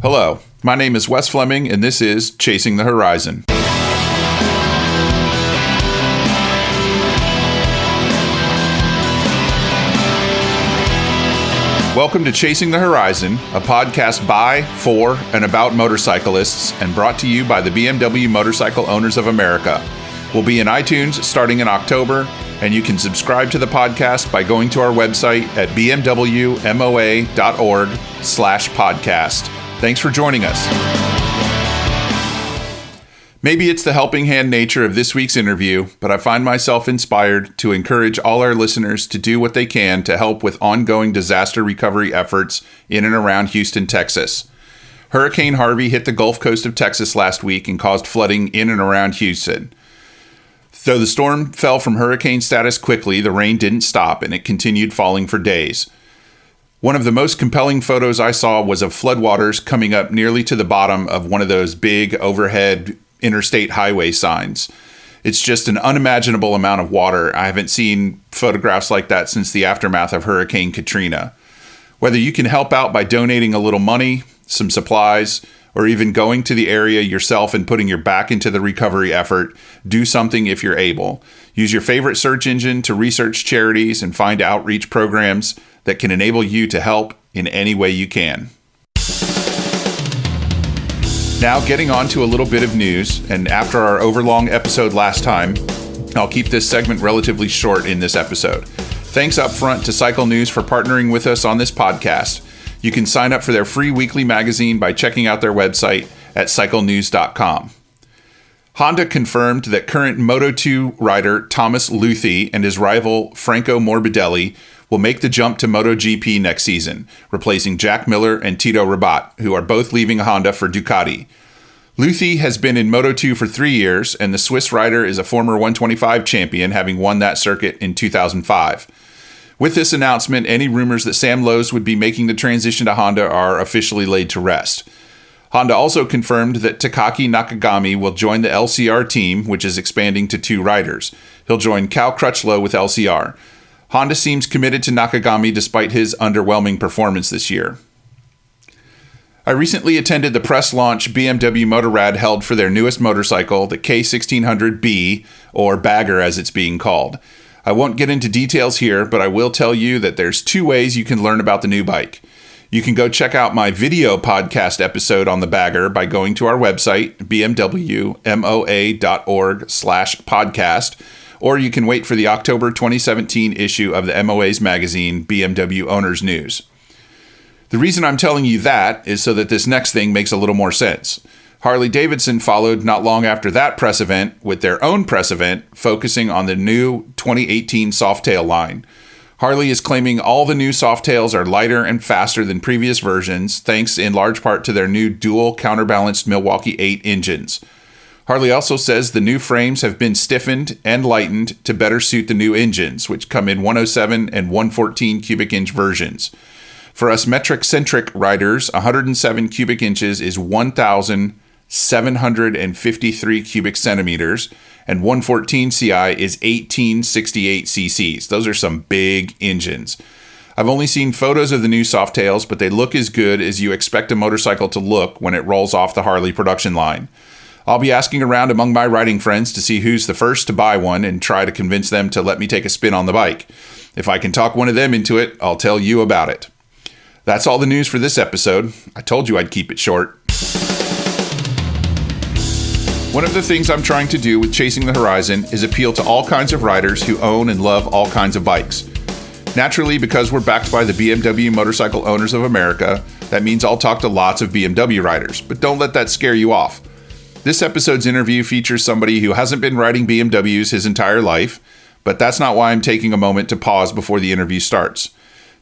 Hello, my name is Wes Fleming, and this is Chasing the Horizon. Welcome to Chasing the Horizon, a podcast by, for, and about motorcyclists, and brought to you by the BMW Motorcycle Owners of America. We'll be in iTunes starting in October, and you can subscribe to the podcast by going to our website at bmwmoa.org/podcast. Thanks for joining us. Maybe it's the helping hand nature of this week's interview, but I find myself inspired to encourage all our listeners to do what they can to help with ongoing disaster recovery efforts in and around Houston, Texas. Hurricane Harvey hit the Gulf Coast of Texas last week and caused flooding in and around Houston. Though the storm fell from hurricane status quickly, the rain didn't stop and it continued falling for days. One of the most compelling photos I saw was of floodwaters coming up nearly to the bottom of one of those big overhead interstate highway signs. It's just an unimaginable amount of water. I haven't seen photographs like that since the aftermath of Hurricane Katrina. Whether you can help out by donating a little money, some supplies, or even going to the area yourself and putting your back into the recovery effort, do something if you're able. Use your favorite search engine to research charities and find outreach programs that can enable you to help in any way you can. Now getting on to a little bit of news, and after our overlong episode last time, I'll keep this segment relatively short in this episode. Thanks up front to Cycle News for partnering with us on this podcast. You can sign up for their free weekly magazine by checking out their website at cyclenews.com. Honda confirmed that current Moto2 rider Thomas Luthi and his rival Franco Morbidelli will make the jump to MotoGP next season, replacing Jack Miller and Tito Rabat, who are both leaving Honda for Ducati. Luthi has been in Moto2 for 3 years, and the Swiss rider is a former 125 champion, having won that circuit in 2005. With this announcement, any rumors that Sam Lowes would be making the transition to Honda are officially laid to rest. Honda also confirmed that Takaki Nakagami will join the LCR team, which is expanding to 2 riders. He'll join Cal Crutchlow with LCR. Honda seems committed to Nakagami despite his underwhelming performance this year. I recently attended the press launch BMW Motorrad held for their newest motorcycle, the K1600B, or Bagger as it's being called. I won't get into details here, but I will tell you that there's 2 ways you can learn about the new bike. You can go check out my video podcast episode on the Bagger by going to our website, bmwmoa.org/podcast, or you can wait for the October 2017 issue of the MOA's magazine, BMW Owners News. The reason I'm telling you that is so that this next thing makes a little more sense. Harley-Davidson followed not long after that press event with their own press event focusing on the new 2018 Softail line. Harley is claiming all the new Softails are lighter and faster than previous versions, thanks in large part to their new dual counterbalanced Milwaukee 8 engines. Harley also says the new frames have been stiffened and lightened to better suit the new engines, which come in 107 and 114 cubic inch versions. For us metric-centric riders, 107 cubic inches is 1,753 cubic centimeters, and 114 CI is 1868 cc's. Those are some big engines. I've only seen photos of the new Softails, but they look as good as you expect a motorcycle to look when it rolls off the Harley production line. I'll be asking around among my riding friends to see who's the first to buy one and try to convince them to let me take a spin on the bike. If I can talk one of them into it, I'll tell you about it. That's all the news for this episode. I told you I'd keep it short. One of the things I'm trying to do with Chasing the Horizon is appeal to all kinds of riders who own and love all kinds of bikes. Naturally, because we're backed by the BMW Motorcycle Owners of America, that means I'll talk to lots of BMW riders, but don't let that scare you off. This episode's interview features somebody who hasn't been riding BMWs his entire life, but that's not why I'm taking a moment to pause before the interview starts.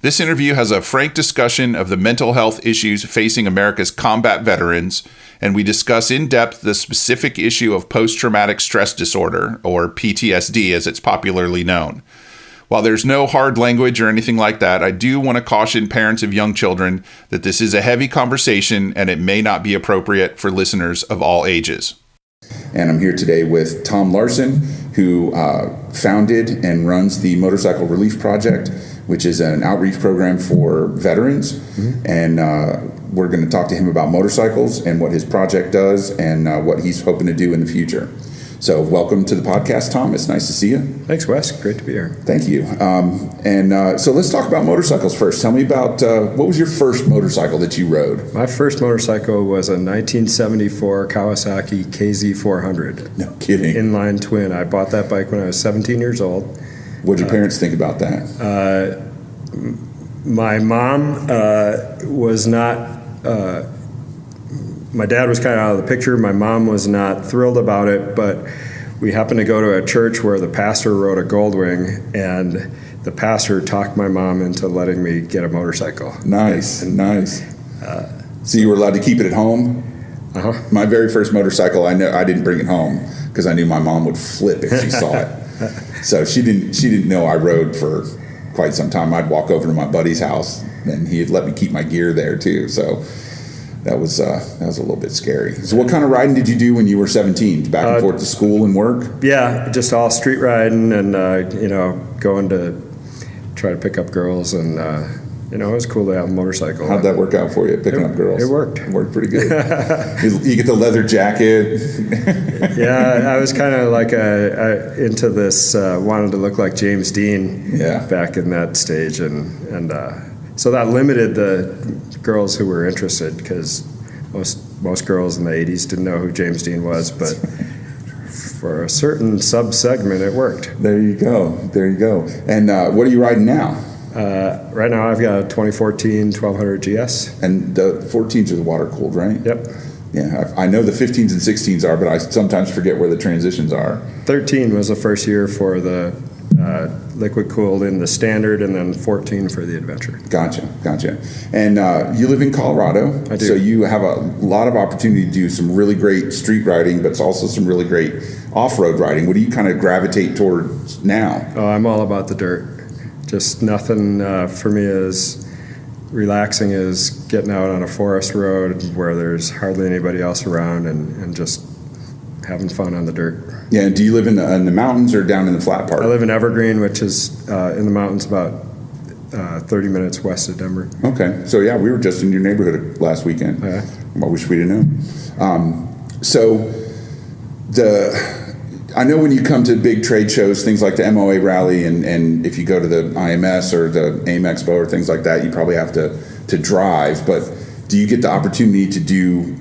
This interview has a frank discussion of the mental health issues facing America's combat veterans, and we discuss in depth the specific issue of post-traumatic stress disorder, or PTSD as it's popularly known. While there's no hard language or anything like that, I do want to caution parents of young children that this is a heavy conversation and it may not be appropriate for listeners of all ages. And I'm here today with Tom Larson, who founded and runs the Motorcycle Relief Project, which is an outreach program for veterans. And we're going to talk to him about motorcycles and what his project does and what he's hoping to do in the future. So welcome to the podcast, Tom. It's nice to see you. Thanks, Wes. Great to be here. Thank you. So let's talk about motorcycles first. Tell me about what was your first motorcycle that you rode? My first motorcycle was a 1974 Kawasaki KZ400. No kidding. Inline twin. I bought that bike when I was 17 years old. What did your parents think about that? My mom was not... my dad was kind of out of the picture. My mom was not thrilled about it, but we happened to go to a church where the pastor rode a Goldwing, and the pastor talked my mom into letting me get a motorcycle. Nice. So you were allowed to keep it at home? Uh-huh. My very first motorcycle, I didn't bring it home because I knew my mom would flip if she saw it. So she didn't know I rode for quite some time. I'd walk over to my buddy's house, and he'd let me keep my gear there too. So that was a little bit scary. So what kind of riding did you do when you were 17? Back and forth to school and work? Yeah, just all street riding and, going to try to pick up girls. And, it was cool to have a motorcycle. How'd that work out for you, picking up girls? It worked. It worked pretty good. You get the leather jacket. Yeah, I was kind of like into this, wanted to look like James Dean back in that stage. And so that limited the girls who were interested, because most girls in the 80s didn't know who James Dean was, but for a certain sub-segment, it worked. There you go. And what are you riding now? Right now, I've got a 2014 1200 GS. And the 14s are the water-cooled, right? Yep. Yeah, I know the 15s and 16s are, but I sometimes forget where the transitions are. 13 was the first year for the liquid cooled in the standard, and then 14 for the adventure. Gotcha. And you live in Colorado. I do. So you have a lot of opportunity to do some really great street riding, but it's also some really great off-road riding. What do you kind of gravitate towards now? Oh, I'm all about the dirt. Just nothing for me as relaxing as getting out on a forest road where there's hardly anybody else around and just having fun on the dirt. Yeah, and do you live in the mountains or down in the flat part? I live in Evergreen, which is in the mountains about 30 minutes west of Denver. Okay, so yeah, we were just in your neighborhood last weekend. Yeah. I wish we'd have known. I know when you come to big trade shows, things like the MOA rally, and if you go to the IMS or the AIM Expo or things like that, you probably have to drive. But do you get the opportunity to do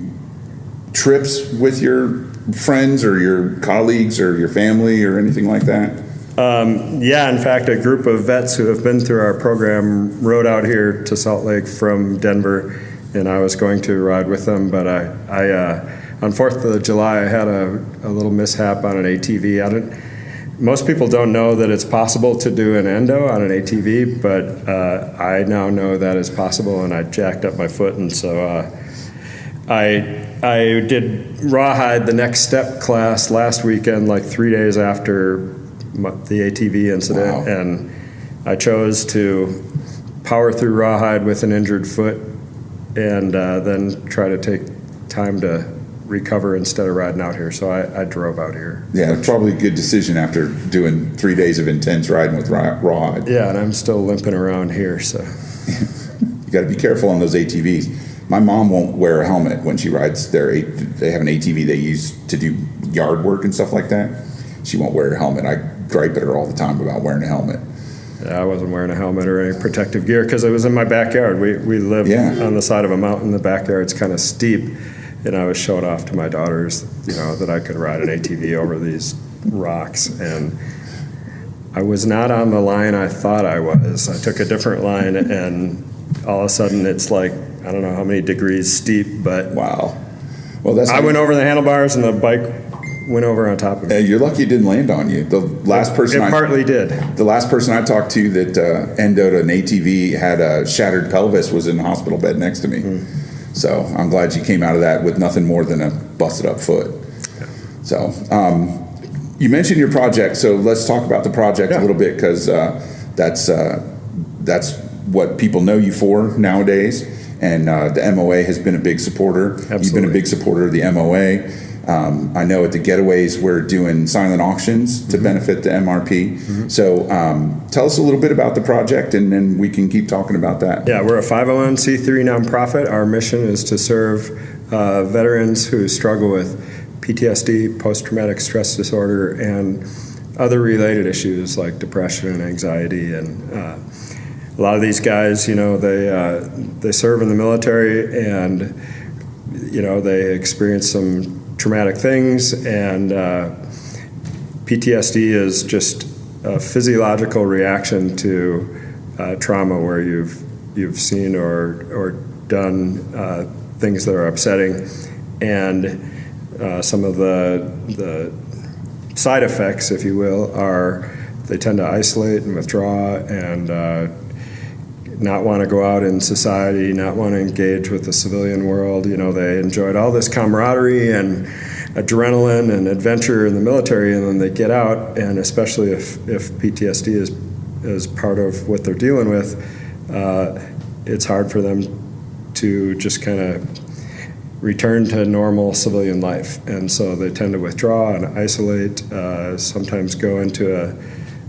trips with your friends or your colleagues or your family or anything like that? In fact, a group of vets who have been through our program rode out here to Salt Lake from Denver, and I was going to ride with them, but I on 4th of July, I had a little mishap on an ATV. Most people don't know that it's possible to do an endo on an ATV, but I now know that is possible, and I jacked up my foot, and so I did rawhide the next step class last weekend, like 3 days after the ATV incident. Wow. And I chose to power through rawhide with an injured foot and then try to take time to recover instead of riding out here. So I drove out here. Yeah, probably a good decision after doing 3 days of intense riding with rawhide. Yeah, and I'm still limping around here, so. You got to be careful on those ATVs. My mom won't wear a helmet when she rides they have an ATV they use to do yard work and stuff like that. She won't wear a helmet. I gripe at her all the time about wearing a helmet. Yeah, I wasn't wearing a helmet or any protective gear because it was in my backyard. We live on the side of a mountain. The backyard's kind of steep, and I was showing off to my daughters, that I could ride an ATV over these rocks. And I was not on the line I thought I was. I took a different line, and all of a sudden it's like, I don't know how many degrees steep, but wow. Well, I went over the handlebars, and the bike went over on top of me. You're lucky it didn't land on you. The last person partly did. The last person I talked to that endoed an ATV had a shattered pelvis was in the hospital bed next to me. So I'm glad you came out of that with nothing more than a busted up foot. Yeah. So you mentioned your project, so let's talk about the project a little bit, because that's what people know you for nowadays. And the MOA has been a big supporter. Absolutely. You've been a big supporter of the MOA. I know at the Getaways we're doing silent auctions to benefit the MRP. So tell us a little bit about the project, and then we can keep talking about that. Yeah, we're a 501c3 nonprofit. Our mission is to serve veterans who struggle with PTSD, post-traumatic stress disorder, and other related issues like depression and anxiety. And a lot of these guys, they serve in the military, and they experience some traumatic things, and PTSD is just a physiological reaction to trauma where you've seen or done things that are upsetting, and some of the side effects, if you will, are they tend to isolate and withdraw and not want to go out in society, not want to engage with the civilian world. They enjoyed all this camaraderie and adrenaline and adventure in the military, and then they get out, and especially if PTSD is part of what they're dealing with, it's hard for them to just kind of return to normal civilian life. And so they tend to withdraw and isolate, sometimes go into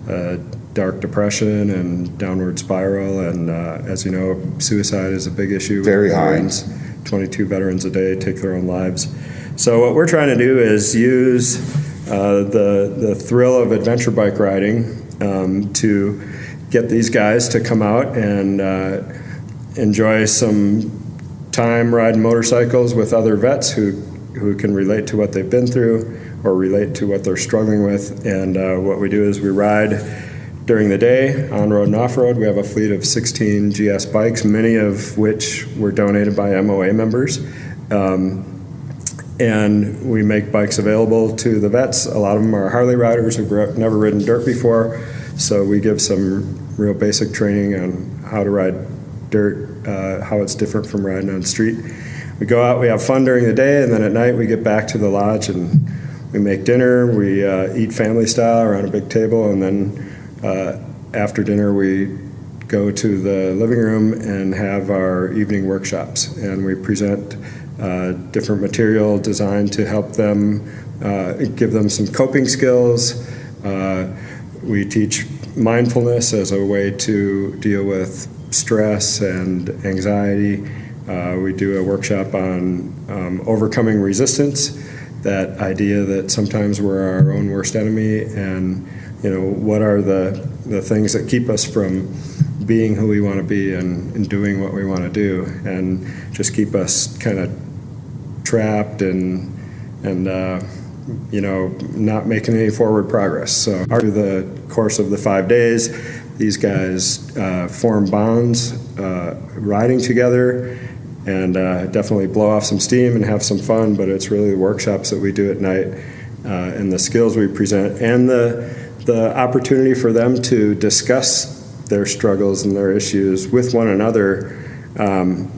a dark depression and downward spiral, and as you know, suicide is a big issue. Very high. 22 veterans a day take their own lives. So what we're trying to do is use the thrill of adventure bike riding to get these guys to come out and enjoy some time riding motorcycles with other vets who can relate to what they've been through or relate to what they're struggling with. And what we do is we ride during the day, on-road and off-road. We have a fleet of 16 GS bikes, many of which were donated by MOA members. And we make bikes available to the vets. A lot of them are Harley riders who've never ridden dirt before, so we give some real basic training on how to ride dirt, how it's different from riding on the street. We go out, we have fun during the day, and then at night we get back to the lodge and we make dinner. We eat family style around a big table, and then after dinner we go to the living room and have our evening workshops, and we present different material designed to help them, give them some coping skills. We teach mindfulness as a way to deal with stress and anxiety. We do a workshop on overcoming resistance, that idea that sometimes we're our own worst enemy, and what are the things that keep us from being who we want to be and doing what we want to do, and just keep us kind of trapped and not making any forward progress. So through the course of the 5 days, these guys form bonds riding together, and definitely blow off some steam and have some fun. But it's really the workshops that we do at night and the skills we present, and the opportunity for them to discuss their struggles and their issues with one another,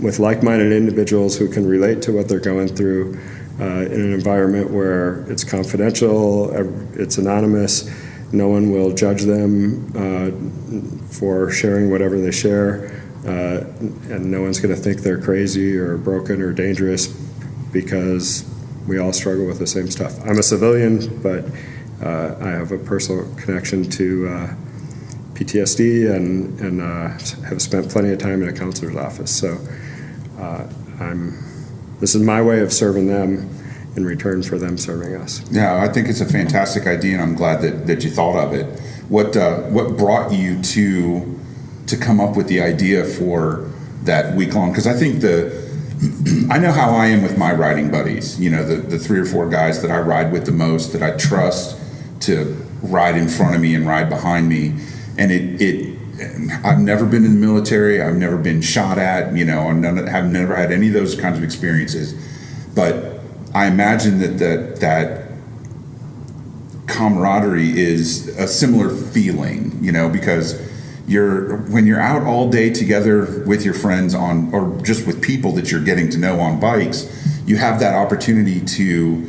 with like-minded individuals who can relate to what they're going through in an environment where it's confidential, it's anonymous, no one will judge them for sharing whatever they share, and no one's going to think they're crazy or broken or dangerous, because we all struggle with the same stuff. I'm a civilian, but I have a personal connection to PTSD and have spent plenty of time in a counselor's office. So this is my way of serving them in return for them serving us. Yeah, I think it's a fantastic idea, and I'm glad that you thought of it. What brought you to come up with the idea for that week long? Because I think I know how I am with my riding buddies. The 3 or 4 guys that I ride with the most, that I trust to ride in front of me and ride behind me. And I've never been in the military. I've never been shot at. I've never had any of those kinds of experiences. But I imagine that camaraderie is a similar feeling. Because when you're out all day together with your friends or just with people that you're getting to know on bikes, you have that opportunity to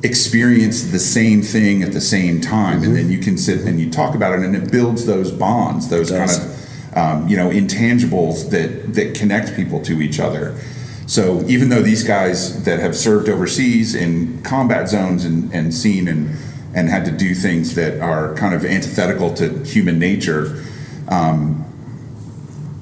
experience the same thing at the same time, and then you can sit and you talk about it, and it builds those bonds, those kind of intangibles that connect people to each other. So even though these guys that have served overseas in combat zones and seen and had to do things that are kind of antithetical to human nature,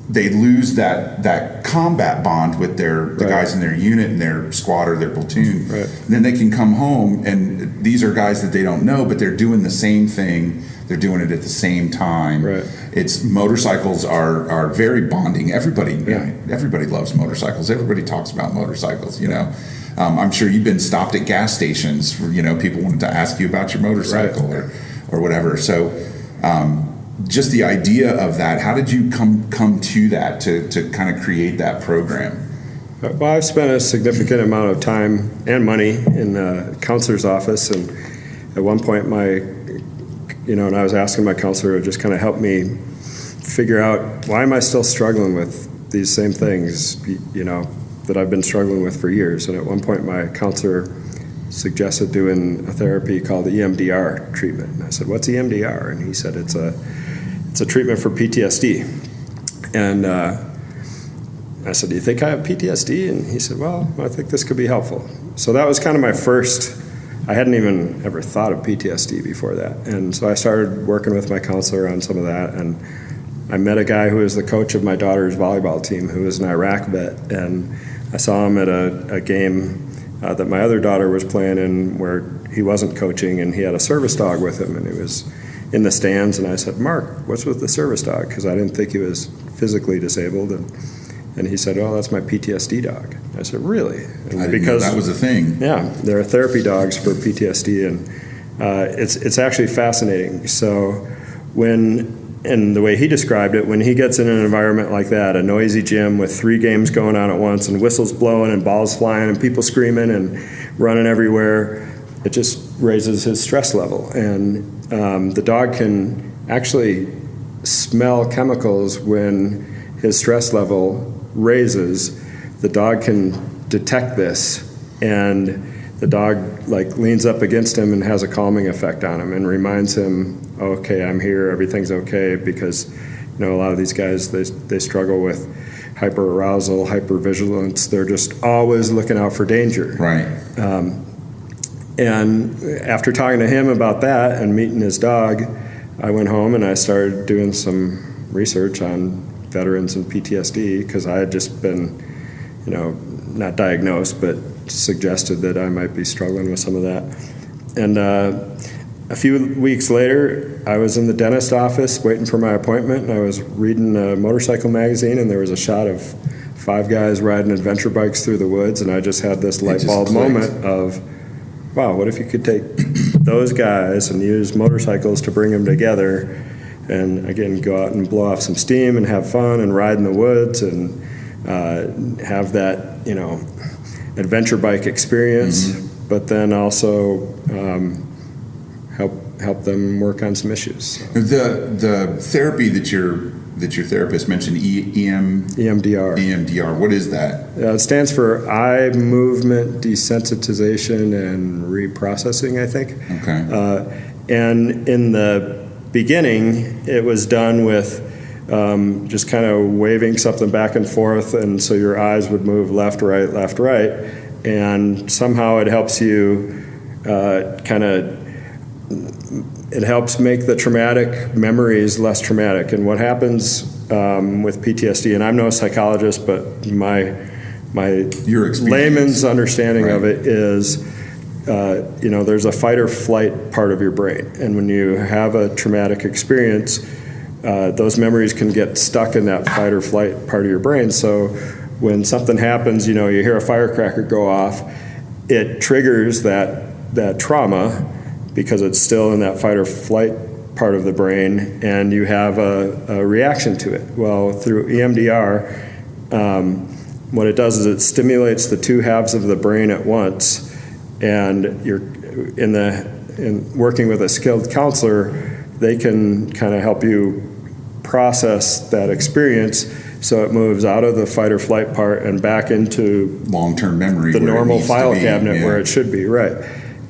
they lose that combat bond with the guys in their unit and their squad or their platoon. Right. Then they can come home, and these are guys that they don't know, but they're doing the same thing. They're doing it at the same time. Right. It's motorcycles are very bonding. Everybody loves motorcycles. Everybody talks about motorcycles. I'm sure you've been stopped at gas stations for people wanted to ask you about your motorcycle or whatever. So. Just the idea of that, how did you come to that, to kind of create that program? Well, I've spent a significant amount of time and money in the counselor's office, and at one point and I was asking my counselor to just kind of help me figure out, why am I still struggling with these same things, that I've been struggling with for years. And at one point my counselor suggested doing a therapy called EMDR treatment. And I said, what's EMDR? And he said, it's a treatment for PTSD. And I said, do you think I have PTSD? And he said, well, I think this could be helpful. So that was kind of my first, I hadn't even ever thought of PTSD before that. And so I started working with my counselor on some of that. And I met a guy who was the coach of my daughter's volleyball team, who was an Iraq vet. And I saw him at a game that my other daughter was playing in, where he wasn't coaching, and he had a service dog with him, and he was in the stands. And I said, Mark, what's with the service dog? Because I didn't think he was physically disabled. And he said, oh, that's my PTSD dog. I said, really? And I didn't know that was a thing. Yeah, there are therapy dogs for PTSD, and it's actually fascinating. So and the way he described it, when he gets in an environment like that, a noisy gym with 3 games going on at once and whistles blowing and balls flying and people screaming and running everywhere, it just raises his stress level. And the dog can actually smell chemicals when his stress level raises. The dog can detect this, and the dog leans up against him and has a calming effect on him and reminds him, okay, I'm here, everything's okay, because a lot of these guys, they struggle with hyperarousal, hypervigilance. They're just always looking out for danger. Right. And after talking to him about that and meeting his dog, I went home and I started doing some research on veterans and PTSD, because I had just been, not diagnosed, but suggested that I might be struggling with some of that. And a few weeks later, I was in the dentist office waiting for my appointment, and I was reading a motorcycle magazine, and there was a shot of 5 guys riding adventure bikes through the woods, and I just had this light bulb moment of, wow, what if you could take those guys and use motorcycles to bring them together, and again, go out and blow off some steam and have fun and ride in the woods and have that, adventure bike experience, but then also help them work on some issues. So. The therapy that your therapist mentioned, EMDR. EMDR. What is that? It stands for eye movement desensitization and reprocessing, I think. Okay. And in the beginning, it was done with just kind of waving something back and forth, and so your eyes would move left, right, and somehow it helps you it helps make the traumatic memories less traumatic. And what happens with PTSD, and I'm no psychologist, but my layman's understanding of it is, there's a fight or flight part of your brain, and when you have a traumatic experience, those memories can get stuck in that fight or flight part of your brain. So when something happens, you hear a firecracker go off, it triggers that trauma because it's still in that fight or flight part of the brain, and you have a reaction to it. Well, through EMDR, what it does is it stimulates the 2 halves of the brain at once, and you're in working with a skilled counselor, they can kind of help you process that experience so it moves out of the fight or flight part and back into long-term memory, the normal file cabinet where it should be. Right.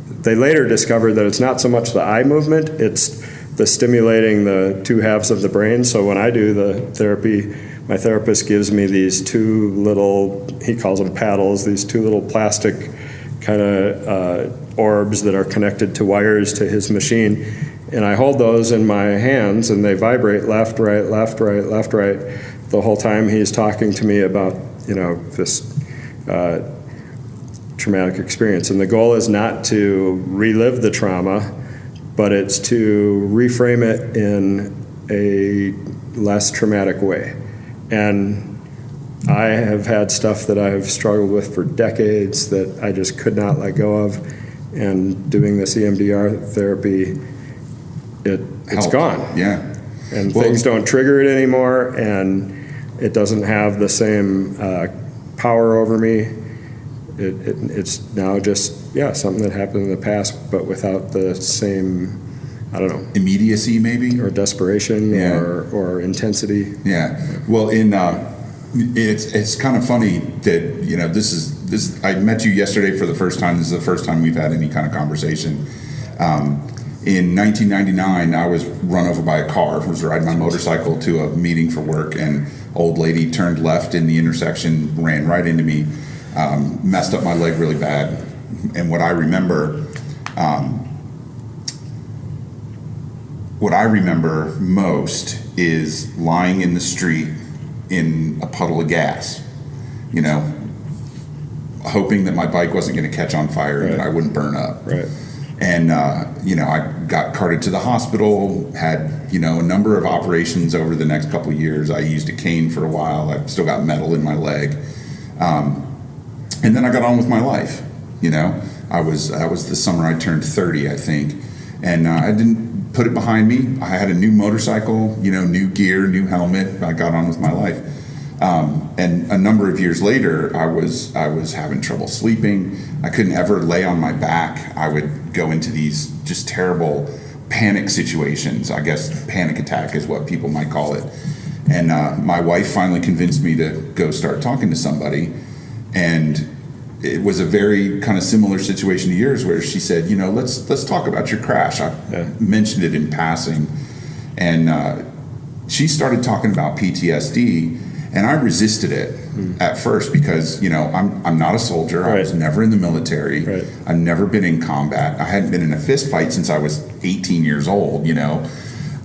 They later discovered that it's not so much the eye movement, it's the stimulating the 2 halves of the brain. So when I do the therapy my therapist gives me these two little, he calls them paddles, these two little plastic kind of orbs that are connected to wires to his machine. And I hold those in my hands and they vibrate left, right, left, right, left, right. The whole time he's talking to me about, this traumatic experience. And the goal is not to relive the trauma, but it's to reframe it in a less traumatic way. And I have had stuff that I've struggled with for decades that I just could not let go of. And doing this EMDR therapy, it's gone. Yeah. And things don't trigger it anymore, and it doesn't have the same power over me. It's now just, something that happened in the past, but without the same, I don't know. Immediacy, maybe? Or desperation, or intensity. Yeah. Well, it's kind of funny that, this I met you yesterday for the first time. This is the first time we've had any kind of conversation. In 1999, I was run over by a car. I was riding my motorcycle to a meeting for work, and old lady turned left in the intersection, ran right into me, messed up my leg really bad. And what I remember most is lying in the street in a puddle of gas, hoping that my bike wasn't going to catch on fire and that I wouldn't burn up. Right. And, I got carted to the hospital, had, a number of operations over the next couple of years. I used a cane for a while. I've still got metal in my leg. And then I got on with my life. That was the summer I turned 30, I think. And I didn't put it behind me. I had a new motorcycle, new gear, new helmet. I got on with my life. And a number of years later, I was having trouble sleeping. I couldn't ever lay on my back. I would go into these just terrible panic situations. I guess panic attack is what people might call it. And my wife finally convinced me to go start talking to somebody. And it was a very kind of similar situation to yours, where she said, let's talk about your crash. I mentioned it in passing. And she started talking about PTSD. And I resisted it at first because, I'm not a soldier. Right. I was never in the military. Right. I've never been in combat. I hadn't been in a fist fight since I was 18 years old, And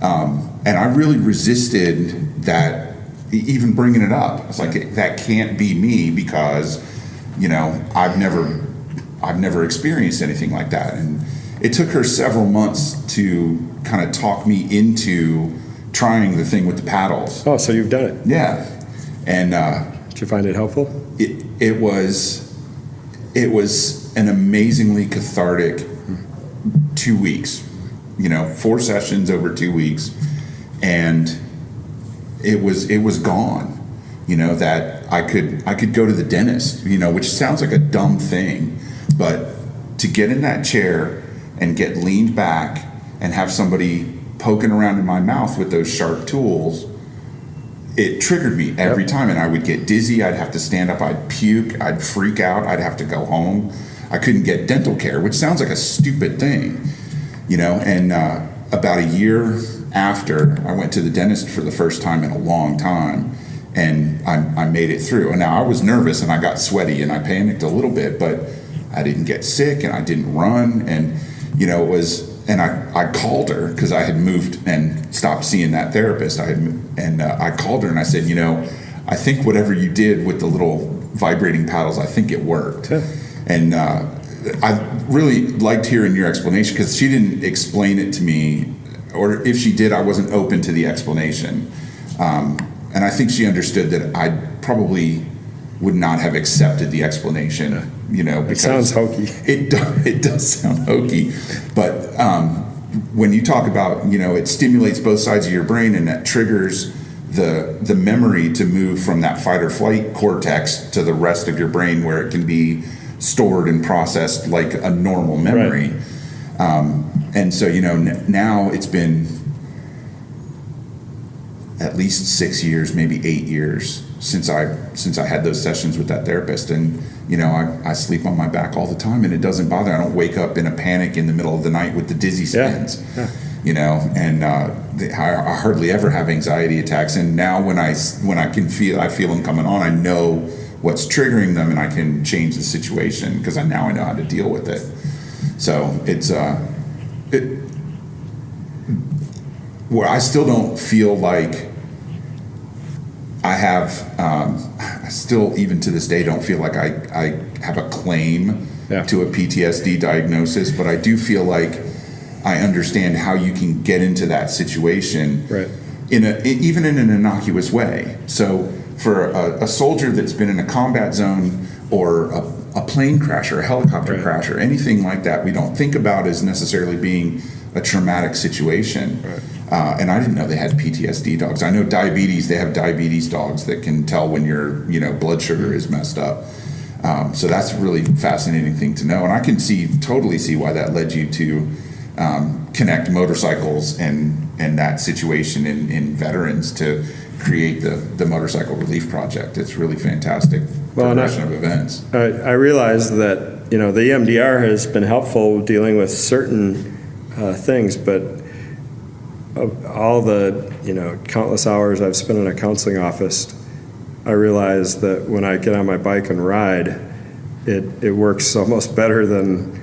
I really resisted that, even bringing it up. I was like, that can't be me because, I've never experienced anything like that. And it took her several months to kind of talk me into trying the thing with the paddles. Oh, so you've done it. Yeah. And did you find it helpful? It was an amazingly cathartic 2 weeks, 4 sessions over 2 weeks, and it was gone. That I could go to the dentist, which sounds like a dumb thing, but to get in that chair and get leaned back and have somebody poking around in my mouth with those sharp tools, it triggered me every time, and I would get dizzy. I'd have to stand up. I'd puke. I'd freak out. I'd have to go home. I couldn't get dental care, which sounds like a stupid thing, And about a year after, I went to the dentist for the first time in a long time, and I made it through. And now I was nervous, and I got sweaty, and I panicked a little bit, but I didn't get sick, and I didn't run, and it was. And I called her because I had moved and stopped seeing that therapist. I called her and I said, I think whatever you did with the little vibrating paddles, I think it worked. Yeah. And I really liked hearing your explanation because she didn't explain it to me, or if she did, I wasn't open to the explanation. And I think she understood that I probably would not have accepted the explanation. Because it sounds hokey. It does sound hokey, but when you talk about, it stimulates both sides of your brain, and that triggers the memory to move from that fight or flight cortex to the rest of your brain, where it can be stored and processed like a normal memory. Right. And so, now it's been at least 6 years, maybe 8 years since I had those sessions with that therapist. And, I sleep on my back all the time, and it doesn't bother. I don't wake up in a panic in the middle of the night with the dizzy spins. Yeah. and I hardly ever have anxiety attacks. And now when I feel them coming on, I know what's triggering them, and I can change the situation because I know how to deal with it. So it's where I still don't feel like I have, I still, even to this day, don't feel like I have a claim to a PTSD diagnosis, but I do feel like I understand how you can get into that situation, right, even in an innocuous way. So for a soldier that's been in a combat zone or a plane crash or a helicopter crash or anything like that, we don't think about as necessarily being a traumatic situation. Right. And I didn't know they had PTSD dogs. I know diabetes, they have diabetes dogs that can tell when your blood sugar is messed up. So that's a really fascinating thing to know. And I can totally see why that led you to connect motorcycles and that situation in veterans to create the Motorcycle Relief Project. It's really fantastic progression of events. I realize that the EMDR has been helpful dealing with certain things, but of all the countless hours I've spent in a counseling office, I realize that when I get on my bike and ride, it works almost better than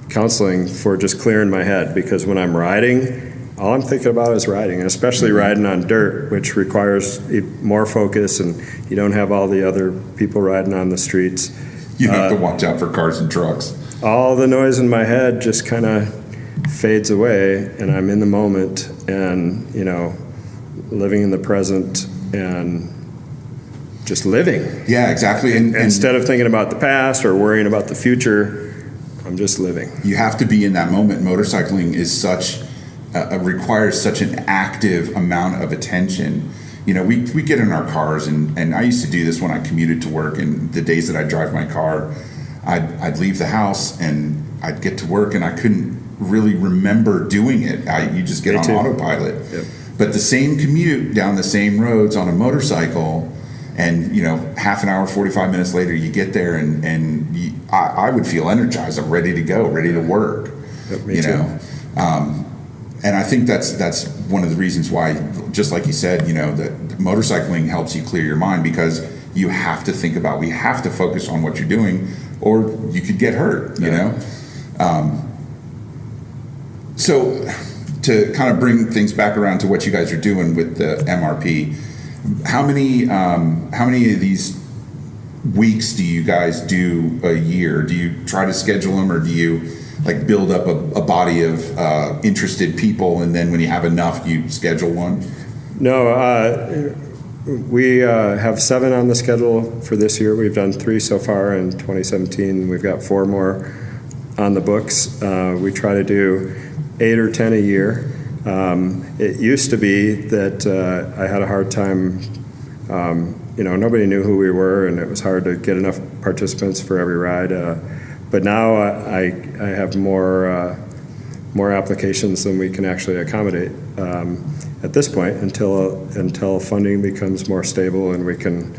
counseling for just clearing my head, because when I'm riding, all I'm thinking about is riding, and especially riding on dirt, which requires more focus, and you don't have all the other people riding on the streets. You have to watch out for cars and trucks. All the noise in my head just kind of fades away, and I'm in the moment and living in the present and just living. Yeah, exactly. And instead of thinking about the past or worrying about the future, I'm just living. You have to be in that moment. Motorcycling is requires such an active amount of attention. We get in our cars, and I used to do this when I commuted to work, and the days that I drive my car, I'd leave the house and I'd get to work and I couldn't really remember doing it. You just get on autopilot. Yep. But the same commute down the same roads on a motorcycle, and half an hour, 45 minutes later, you get there, and I would feel energized. I'm ready to go, ready to work. Yep, me too. And I think that's one of the reasons why, just like you said, that motorcycling helps you clear your mind, because you have to think about, we have to focus on what you're doing, or you could get hurt. So to kind of bring things back around to what you guys are doing with the MRP, how many of these weeks do you guys do a year? Do you try to schedule them, or do you build up a body of interested people, and then when you have enough, you schedule one? No, we have 7 on the schedule for this year. We've done 3 so far in 2017. We've got 4 more on the books. We try to do 8 or 10 a year. It used to be that I had a hard time, nobody knew who we were, and it was hard to get enough participants for every ride. But now I have more applications than we can actually accommodate at this point, until funding becomes more stable and we can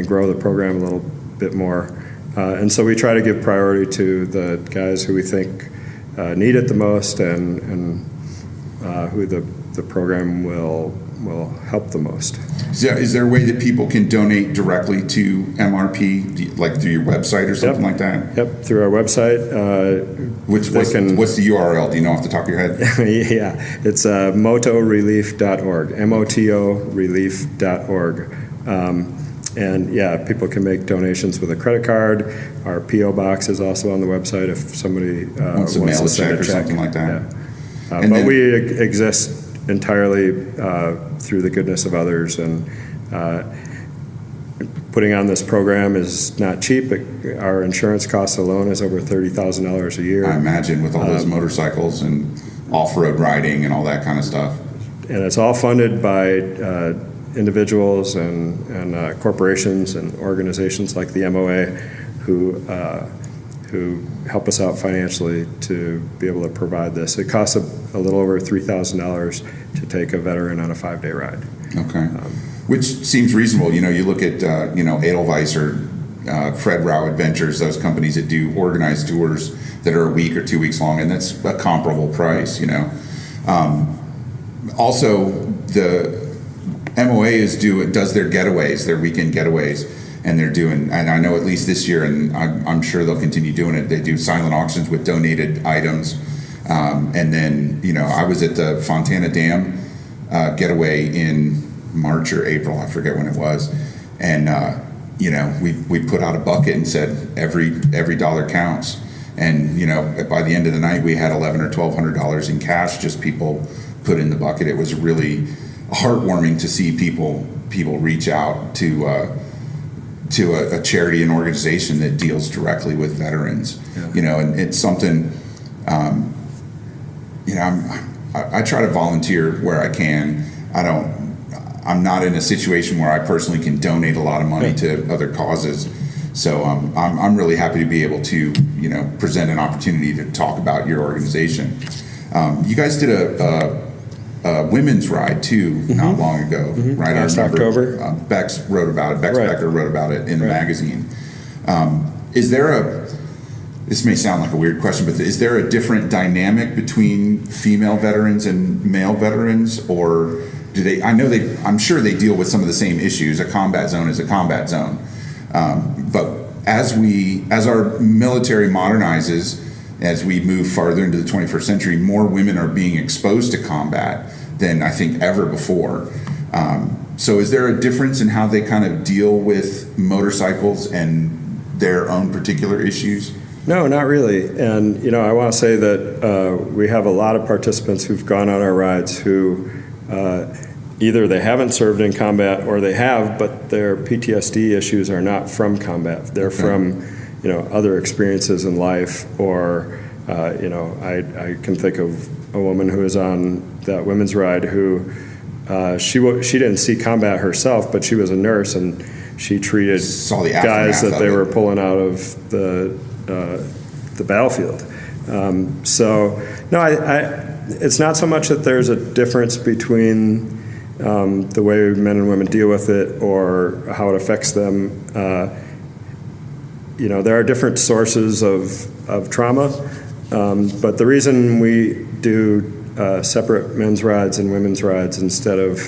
grow the program a little bit more. And so we try to give priority to the guys who we think need it the most, and who the program will help the most. Is there a way that people can donate directly to MRP, like through your website or something like that? Yep, through our website. What's the URL? Do you know off the top of your head? Yeah, it's motorelief.org, motorelief.org. And people can make donations with a credit card. Our P.O. box is also on the website if somebody wants to mail a check or something like that. Yeah. But we exist entirely through the goodness of others, and putting on this program is not cheap. Our insurance costs alone is over $30,000 a year. I imagine, with all those motorcycles and off-road riding and all that kind of stuff. And it's all funded by individuals and corporations and organizations like the MOA who help us out financially to be able to provide this. It costs a little over $3,000 to take a veteran on a 5-day ride. Okay, which seems reasonable. You look at Edelweiss or Fred Rau Adventures, those companies that do organized tours that are a week or 2 weeks long, and that's a comparable price. Also, the MOA does their getaways, their weekend getaways, and they're doing, and I know at least this year, and I'm sure they'll continue doing it, they do silent auctions with donated items. And then, I was at the Fontana Dam getaway in March or April, I forget when it was, and we put out a bucket and said every dollar counts. And by the end of the night, we had $1,100 or $1,200 in cash, just people put in the bucket. It was really heartwarming to see people reach out to a charity and organization that deals directly with veterans. Yeah. And it's something. I try to volunteer where I can. I'm not in a situation where I personally can donate a lot of money to other causes. So I'm really happy to be able to, present an opportunity to talk about your organization. You guys did a women's ride too, not long ago, right? Last October. Bex wrote about it. Bex Becker wrote about it in the magazine. Is there this may sound like a weird question, but is there a different dynamic between female veterans and male veterans, or do they? I'm sure they deal with some of the same issues. A combat zone is a combat zone, but as our military modernizes, as we move farther into the 21st century, more women are being exposed to combat than I think ever before. So is there a difference in how they kind of deal with motorcycles and their own particular issues? No, not really. And, I want to say that we have a lot of participants who've gone on our rides who either they haven't served in combat or they have, but their PTSD issues are not from combat. They're from, other experiences in life, or, I can think of a woman who was on that women's ride who she didn't see combat herself, but she was a nurse, and she treated guys that they were pulling out of the battlefield. So no, it's not so much that there's a difference between the way men and women deal with it or how it affects them. There are different sources of trauma, but the reason we do separate men's rides and women's rides instead of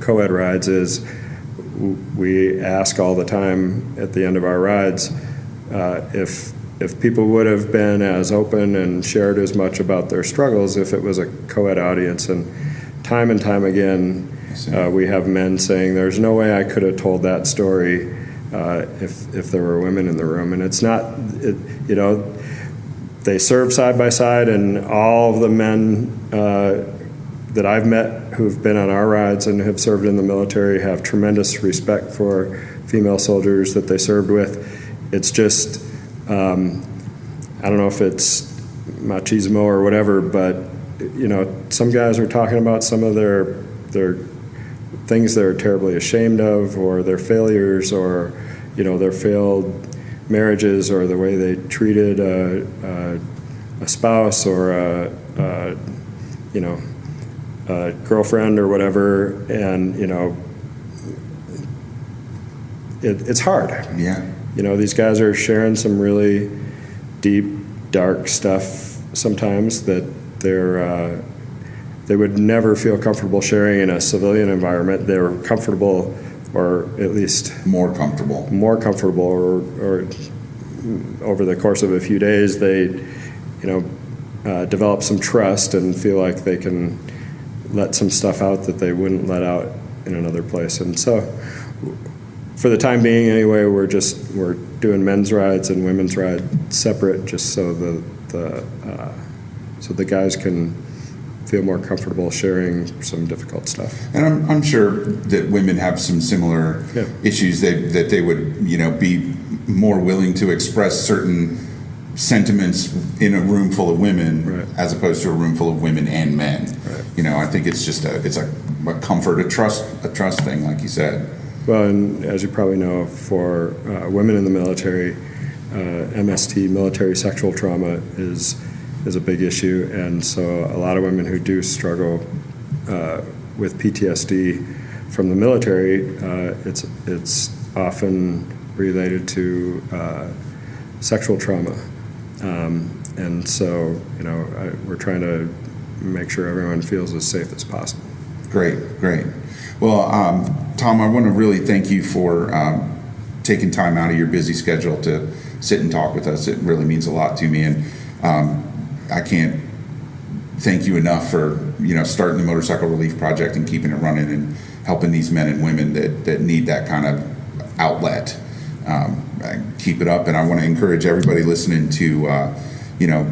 co-ed rides is we ask all the time at the end of our rides if people would have been as open and shared as much about their struggles if it was a co-ed audience. And time again, we have men saying, there's no way I could have told that story if there were women in the room. And it's not, they serve side by side, and all of the men that I've met who've been on our rides and have served in the military have tremendous respect for female soldiers that they served with. It's just, I don't know if it's machismo or whatever, but some guys are talking about some of their things they're terribly ashamed of, or their failures, or their failed marriages, or the way they treated a spouse or a girlfriend or whatever, and it's hard. Yeah. These guys are sharing some really deep, dark stuff sometimes that they would never feel comfortable sharing in a civilian environment. They were comfortable, or at least more comfortable, or over the course of a few days, they, develop some trust and feel like they can let some stuff out that they wouldn't let out in another place. And so, for the time being, anyway, we're doing men's rides and women's rides separate, just so the guys can feel more comfortable sharing some difficult stuff. And I'm sure that women have some similar issues that they would be more willing to express certain sentiments in a room full of women, as opposed to a room full of women and men. Right. I think it's just a comfort, a trust thing, like you said. Well, and as you probably know, for women in the military, MST, military sexual trauma, is a big issue, and so a lot of women who do struggle with PTSD from the military, it's often related to sexual trauma, and so we're trying to make sure everyone feels as safe as possible. Great. Well, Tom, I want to really thank you for taking time out of your busy schedule to sit and talk with us. It really means a lot to me, and I can't thank you enough for starting the Motorcycle Relief Project and keeping it running and helping these men and women that need that kind of outlet. Keep it up, and I want to encourage everybody listening to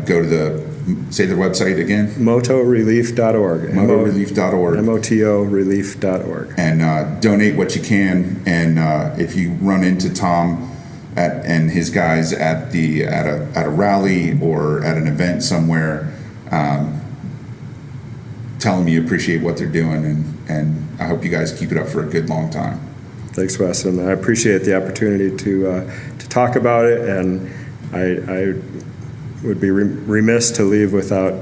go to say the website again. motorelief.org. motorelief.org. motorelief.org. And donate what you can. And if you run into Tom and his guys at a rally or at an event somewhere, tell them you appreciate what they're doing, and I hope you guys keep it up for a good long time. Thanks, Wes, and I appreciate the opportunity to talk about it, and I would be remiss to leave without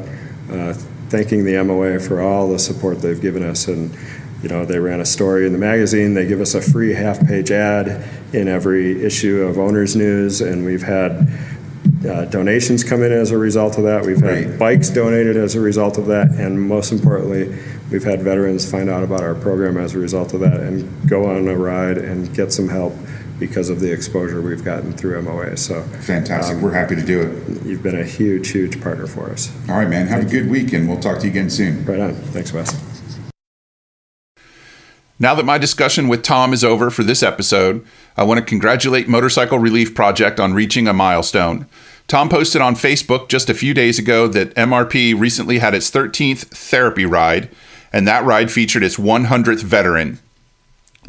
thanking the MOA for all the support they've given us. And they ran a story in the magazine. They give us a free half-page ad in every issue of Owner's News, and we've had donations come in as a result of that. We've had bikes donated as a result of that, and most importantly, we've had veterans find out about our program as a result of that and go on a ride and get some help because of the exposure we've gotten through MOA. So fantastic. We're happy to do it. You've been a huge partner for us. All right, man. Have a good week, and we'll talk to you again soon. Right on. Thanks, Wes. Now that my discussion with Tom is over for this episode, I want to congratulate Motorcycle Relief Project on reaching a milestone. Tom posted on Facebook just a few days ago that MRP recently had its 13th therapy ride, and that ride featured its 100th veteran.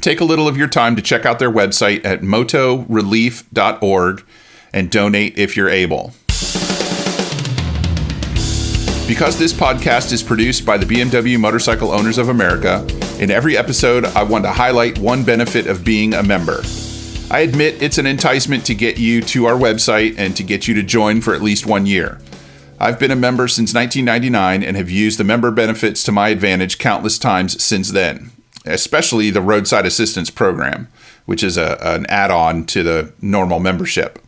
Take a little of your time to check out their website at motorelief.org and donate if you're able. Because this podcast is produced by the BMW Motorcycle Owners of America, in every episode I want to highlight one benefit of being a member. I admit it's an enticement to get you to our website and to get you to join for at least 1 year. I've been a member since 1999 and have used the member benefits to my advantage countless times since then, especially the Roadside Assistance Program, which is an add-on to the normal membership.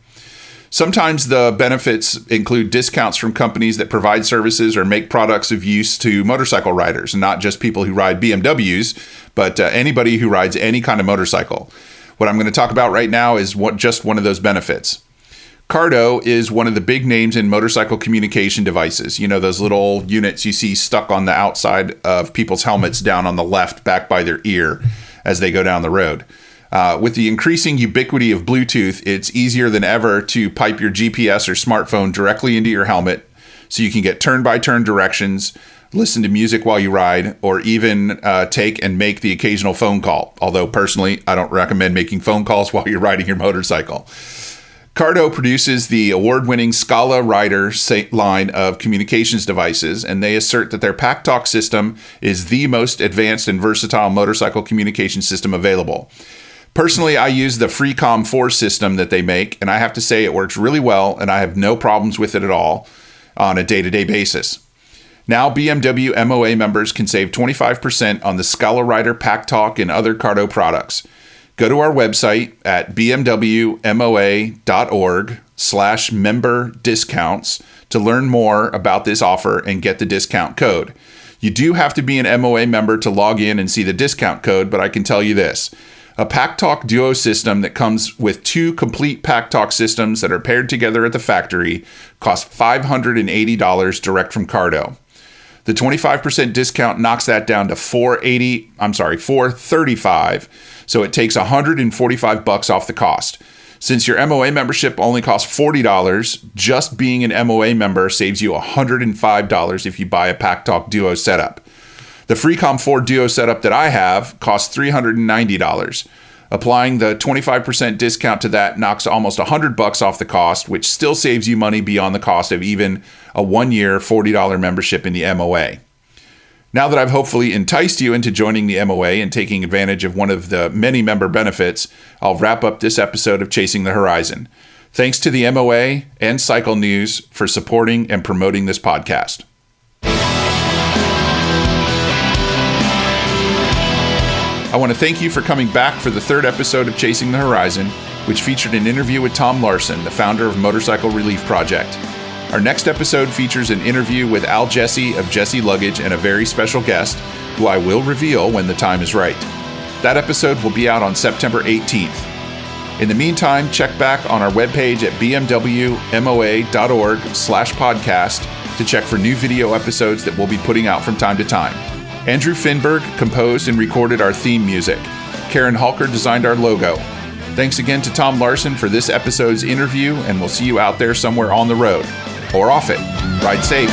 Sometimes the benefits include discounts from companies that provide services or make products of use to motorcycle riders, not just people who ride BMWs, but anybody who rides any kind of motorcycle. What I'm going to talk about right now is just one of those benefits. Cardo is one of the big names in motorcycle communication devices. Those little units you see stuck on the outside of people's helmets down on the left, back by their ear as they go down the road. With the increasing ubiquity of Bluetooth, it's easier than ever to pipe your GPS or smartphone directly into your helmet so you can get turn-by-turn directions, listen to music while you ride, or even take and make the occasional phone call. Although personally, I don't recommend making phone calls while you're riding your motorcycle. Cardo produces the award-winning Scala Rider line of communications devices, and they assert that their PackTalk system is the most advanced and versatile motorcycle communication system available. Personally, I use the Freecom 4 system that they make, and I have to say it works really well, and I have no problems with it at all on a day-to-day basis. Now, BMW MOA members can save 25% on the Scala Rider PackTalk and other Cardo products. Go to our website at bmwmoa.org/member discounts to learn more about this offer and get the discount code. You do have to be an MOA member to log in and see the discount code, but I can tell you this. A PackTalk Duo system that comes with 2 complete PackTalk systems that are paired together at the factory costs $580 direct from Cardo. The 25% discount knocks that down to $435, so it takes $145 off the cost. Since your MOA membership only costs $40, just being an MOA member saves you $105 if you buy a PackTalk Duo setup. The Freecom 4 Duo setup that I have costs $390. Applying the 25% discount to that knocks almost $100 off the cost, which still saves you money beyond the cost of even a 1-year $40 membership in the MOA. Now that I've hopefully enticed you into joining the MOA and taking advantage of one of the many member benefits, I'll wrap up this episode of Chasing the Horizon. Thanks to the MOA and Cycle News for supporting and promoting this podcast. I want to thank you for coming back for the 3rd episode of Chasing the Horizon, which featured an interview with Tom Larson, the founder of Motorcycle Relief Project. Our next episode features an interview with Al Jesse of Jesse Luggage and a very special guest, who I will reveal when the time is right. That episode will be out on September 18th. In the meantime, check back on our webpage at bmwmoa.org/podcast to check for new video episodes that we'll be putting out from time to time. Andrew Finberg composed and recorded our theme music. Karen Halker designed our logo. Thanks again to Tom Larson for this episode's interview, and we'll see you out there somewhere on the road or off it. Ride safe.